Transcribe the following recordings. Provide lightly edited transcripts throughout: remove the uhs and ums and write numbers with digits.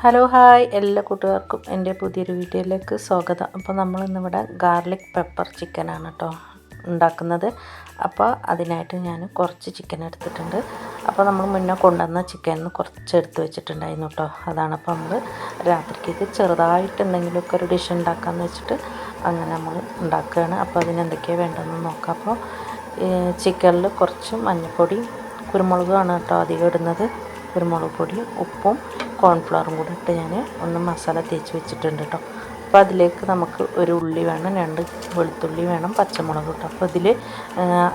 Hello hi എല്ലാ കൂട്ടുകാർക്കും എൻ്റെ പുതിയൊരു വീഡിയോയിലേക്ക് സ്വാഗതം. അപ്പോൾ നമ്മളിന്നിവിടെ ഗാർലിക് പെപ്പർ ചിക്കനാണ് കേട്ടോ ഉണ്ടാക്കുന്നത്. അപ്പോൾ അതിനായിട്ട് ഞാൻ കുറച്ച് ചിക്കൻ എടുത്തിട്ടുണ്ട്. അപ്പോൾ നമ്മൾ മുന്നേ കൊണ്ടുവന്ന ചിക്കനിൽ കുറച്ച് എടുത്ത് വെച്ചിട്ടുണ്ടായിരുന്നു കേട്ടോ. അതാണ് അപ്പോൾ നമ്മൾ രാത്രിക്ക് ചെറുതായിട്ട് എന്തെങ്കിലുമൊക്കെ ഒരു ഡിഷ് ഉണ്ടാക്കാമെന്ന് വെച്ചിട്ട് അങ്ങനെ നമ്മൾ ഉണ്ടാക്കുകയാണ്. അപ്പോൾ അതിനെന്തൊക്കെയാണ് വേണ്ടതെന്ന് നോക്കാം. അപ്പോൾ ചിക്കനിൽ കുറച്ച് മഞ്ഞൾപ്പൊടി, കുരുമുളകാണ് കേട്ടോ അധികം ഇടുന്നത്. കുരുമുളക് പൊടിയും ഉപ്പും കോൺഫ്ലവറും കൂടി ഇട്ട് ഞാൻ ഒന്ന് മസാല തേച്ച് വെച്ചിട്ടുണ്ട് കേട്ടോ. അപ്പോൾ അതിലേക്ക് നമുക്ക് ഒരു ഉള്ളി വേണം, 2 വെളുത്തുള്ളി വേണം, പച്ചമുളക് കേട്ടോ. അപ്പോൾ ഇതിൽ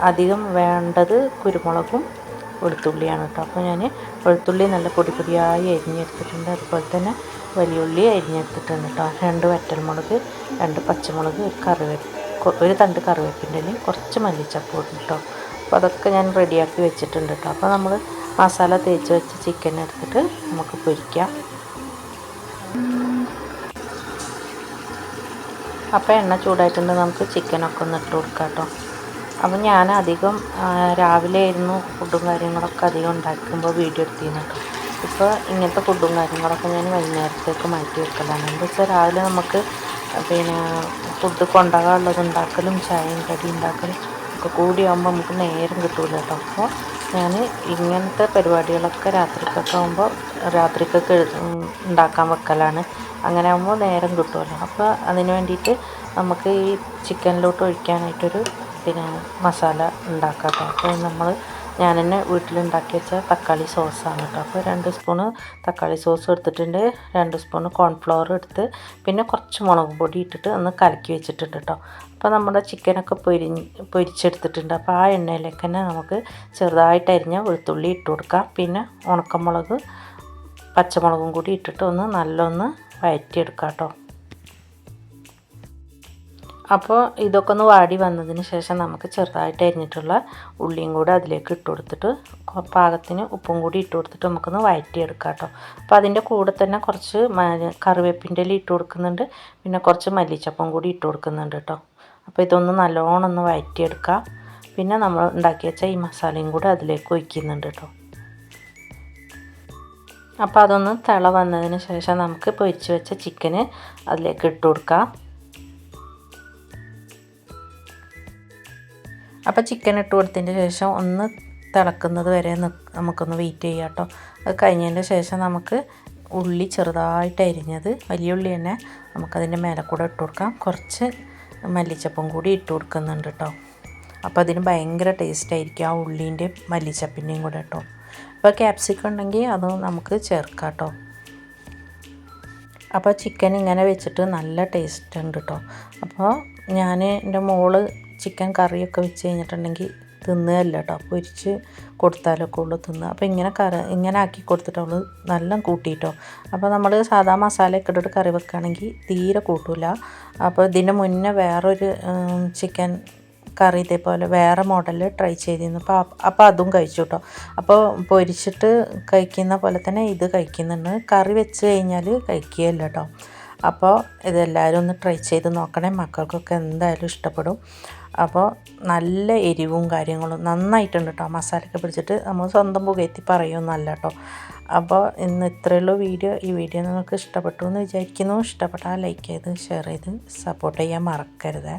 അധികം വേണ്ടത് കുരുമുളകും വെളുത്തുള്ളിയാണ് കേട്ടോ. അപ്പോൾ ഞാൻ വെളുത്തുള്ളി നല്ല പൊടിയായി അരിഞ്ഞെടുത്തിട്ടുണ്ട്. അതുപോലെ തന്നെ വലിയ ഉള്ളി അരിഞ്ഞെടുത്തിട്ടുണ്ട് കേട്ടോ. 2 വറ്റൽമുളക്, 2 പച്ചമുളക്, ഒരു തണ്ട് കറിവേപ്പിൻ്റെ ഇലയും കുറച്ച് മല്ലിച്ചപ്പ് കേട്ടോ. അപ്പോൾ അതൊക്കെ ഞാൻ റെഡിയാക്കി വെച്ചിട്ടുണ്ട് കേട്ടോ. അപ്പോൾ നമ്മൾ മസാല തേച്ച് വെച്ച് ചിക്കൻ എടുത്തിട്ട് നമുക്ക് പൊരിക്കാം. അപ്പോൾ എണ്ണ ചൂടായിട്ടുണ്ട്, നമുക്ക് ചിക്കനൊക്കെ ഒന്ന് ഇട്ട് കൊടുക്കാം കേട്ടോ. അപ്പം ഞാൻ അധികം രാവിലെ ആയിരുന്നു ഫുഡും കാര്യങ്ങളൊക്കെ അധികം ഉണ്ടാക്കുമ്പോൾ വീഡിയോ എടുത്തിരുന്നു കേട്ടോ. ഇപ്പോൾ ഇങ്ങനത്തെ ഫുഡും കാര്യങ്ങളൊക്കെ ഞാൻ വൈകുന്നേരത്തേക്ക് മാറ്റി വെക്കലാണ്. എന്താ വെച്ചാൽ രാവിലെ നമുക്ക് ഫുഡ് കൊണ്ടുപോകാനുള്ളത് ഉണ്ടാക്കലും ചായയും കടി ഉണ്ടാക്കലും ഒക്കെ കൂടിയാകുമ്പോൾ നമുക്ക് നേരം കിട്ടില്ല കേട്ടോ. അപ്പോൾ ഞാൻ ഇങ്ങനത്തെ പരിപാടികളൊക്കെ രാത്രിക്കൊക്കെ ഉണ്ടാക്കാൻ വെക്കലാണ്. അങ്ങനെ ആകുമ്പോൾ നേരം കിട്ടുമല്ലോ. അപ്പോൾ അതിന് വേണ്ടിയിട്ട് നമുക്ക് ഈ ചിക്കനിലോട്ട് ഒഴിക്കാനായിട്ടൊരു മസാല ഉണ്ടാക്കാം കേട്ടോ. അപ്പോൾ ഞാൻ തന്നെ വീട്ടിലുണ്ടാക്കി വെച്ച തക്കാളി സോസാണ് കേട്ടോ. അപ്പോൾ 2 സ്പൂണ് തക്കാളി സോസ് എടുത്തിട്ടുണ്ട്, 2 സ്പൂണ് കോൺഫ്ലവർ എടുത്ത് പിന്നെ കുറച്ച് മുളക് പൊടി ഇട്ടിട്ട് ഒന്ന് കലക്കി വെച്ചിട്ടുണ്ട് കേട്ടോ. അപ്പോൾ നമ്മുടെ ചിക്കനൊക്കെ പൊരിച്ചെടുത്തിട്ടുണ്ട്. അപ്പോൾ ആ എണ്ണയിലേക്ക് തന്നെ നമുക്ക് ചെറുതായിട്ട് അരിഞ്ഞ വെളുത്തുള്ളി ഇട്ട് കൊടുക്കാം. പിന്നെ ഉണക്കമുളക്, പച്ചമുളകും കൂടി ഇട്ടിട്ട് നല്ലൊന്ന് വഴറ്റിയെടുക്കാം കേട്ടോ. അപ്പോൾ ഇതൊക്കെ ഒന്ന് വാടി വന്നതിന് ശേഷം നമുക്ക് ചെറുതായിട്ട് അരിഞ്ഞിട്ടുള്ള ഉള്ളിയും കൂടി അതിലേക്ക് ഇട്ട് കൊടുത്തിട്ട് പാകത്തിന് ഉപ്പും കൂടി ഇട്ട് കൊടുത്തിട്ട് നമുക്കൊന്ന് വഴറ്റിയെടുക്കാം കേട്ടോ. അപ്പോൾ അതിൻ്റെ കൂടെ തന്നെ കുറച്ച് കറിവേപ്പിൻ്റെ ഇല ഇട്ട് കൊടുക്കുന്നുണ്ട്, പിന്നെ കുറച്ച് മല്ലിച്ചപ്പും കൂടി ഇട്ട് കൊടുക്കുന്നുണ്ട് കേട്ടോ. അപ്പോൾ ഇതൊന്ന് നല്ലോണം ഒന്ന് വഴറ്റിയെടുക്കാം. പിന്നെ നമ്മൾ ഉണ്ടാക്കി വെച്ച ഈ മസാലയും കൂടി അതിലേക്ക് ഒഴിക്കുന്നുണ്ട് കേട്ടോ. അപ്പോൾ അതൊന്ന് തിള വന്നതിന് ശേഷം നമുക്ക് പൊരിച്ച് വെച്ച ചിക്കന് അതിലേക്ക് ഇട്ട് കൊടുക്കാം. അപ്പോൾ ചിക്കൻ ഇട്ട് കൊടുത്തതിന് ശേഷം ഒന്ന് തിളക്കുന്നത് വരെ നമുക്കൊന്ന് വെയിറ്റ് ചെയ്യാം കേട്ടോ. അത് കഴിഞ്ഞതിന് ശേഷം നമുക്ക് ഉള്ളി ചെറുതായിട്ട് അരിഞ്ഞത്, വലിയ ഉള്ളി തന്നെ നമുക്കതിൻ്റെ മേലെ കൂടെ ഇട്ട് കൊടുക്കാം. കുറച്ച് മല്ലിച്ചപ്പും കൂടി ഇട്ട് കൊടുക്കുന്നുണ്ട് കേട്ടോ. അപ്പോൾ അതിന് ഭയങ്കര ടേസ്റ്റ് ആയിരിക്കും ആ ഉള്ളീൻ്റെയും മല്ലിച്ചപ്പിൻ്റെയും കൂടെ കേട്ടോ. അപ്പോൾ ക്യാപ്സിക്കം ഉണ്ടെങ്കിൽ അത് നമുക്ക് ചേർക്കാം കേട്ടോ. അപ്പോൾ ചിക്കൻ ഇങ്ങനെ വെച്ചിട്ട് നല്ല ടേസ്റ്റ് ഉണ്ട് കേട്ടോ. അപ്പോൾ എൻ്റെ മോള് ചിക്കൻ കറിയൊക്കെ വെച്ച് കഴിഞ്ഞിട്ടുണ്ടെങ്കിൽ തിന്നുകയല്ല കേട്ടോ, പൊരിച്ച് കൊടുത്താലൊക്കെ ഉള്ളു തിന്നുക. അപ്പോൾ ഇങ്ങനെ ആക്കി കൊടുത്തിട്ട് അവൾ നല്ല കൂട്ടിയിട്ടോ. അപ്പോൾ നമ്മൾ സാധാ മസാലയൊക്കെ ഇട്ടിട്ട് കറി വെക്കുകയാണെങ്കിൽ തീരെ കൂട്ടില്ല. അപ്പോൾ ഇതിൻ്റെ മുന്നേ വേറൊരു ചിക്കൻ കറി ഇതേപോലെ വേറെ മോഡലിൽ ട്രൈ ചെയ്തിരുന്നു. അപ്പോൾ അതും കഴിച്ചു കേട്ടോ. അപ്പോൾ പൊരിച്ചിട്ട് കഴിക്കുന്ന പോലെ തന്നെ ഇത് കഴിക്കുന്നുണ്ട്. കറി വെച്ച് കഴിഞ്ഞാൽ കഴിക്കുകയല്ല കേട്ടോ. അപ്പോൾ ഇതെല്ലാവരും ഒന്ന് ട്രൈ ചെയ്ത് നോക്കണേ, മക്കൾക്കൊക്കെ എന്തായാലും ഇഷ്ടപ്പെടും. അപ്പോൾ നല്ല എരിവും കാര്യങ്ങളും നന്നായിട്ടുണ്ട് കേട്ടോ. മസാലയൊക്കെ പിടിച്ചിട്ട് നമ്മൾ സ്വന്തം പുകയത്തി പറയുമെന്നല്ല കേട്ടോ. അപ്പോൾ ഇന്ന് ഇത്രയുള്ള വീഡിയോ. ഈ വീഡിയോ നിങ്ങൾക്ക് ഇഷ്ടപ്പെട്ടു എന്ന് വിചാരിക്കുന്നു. ഇഷ്ടപ്പെട്ടാൽ ലൈക്ക് ചെയ്ത് ഷെയർ ചെയ്ത് സപ്പോർട്ട് ചെയ്യാൻ മറക്കരുത്.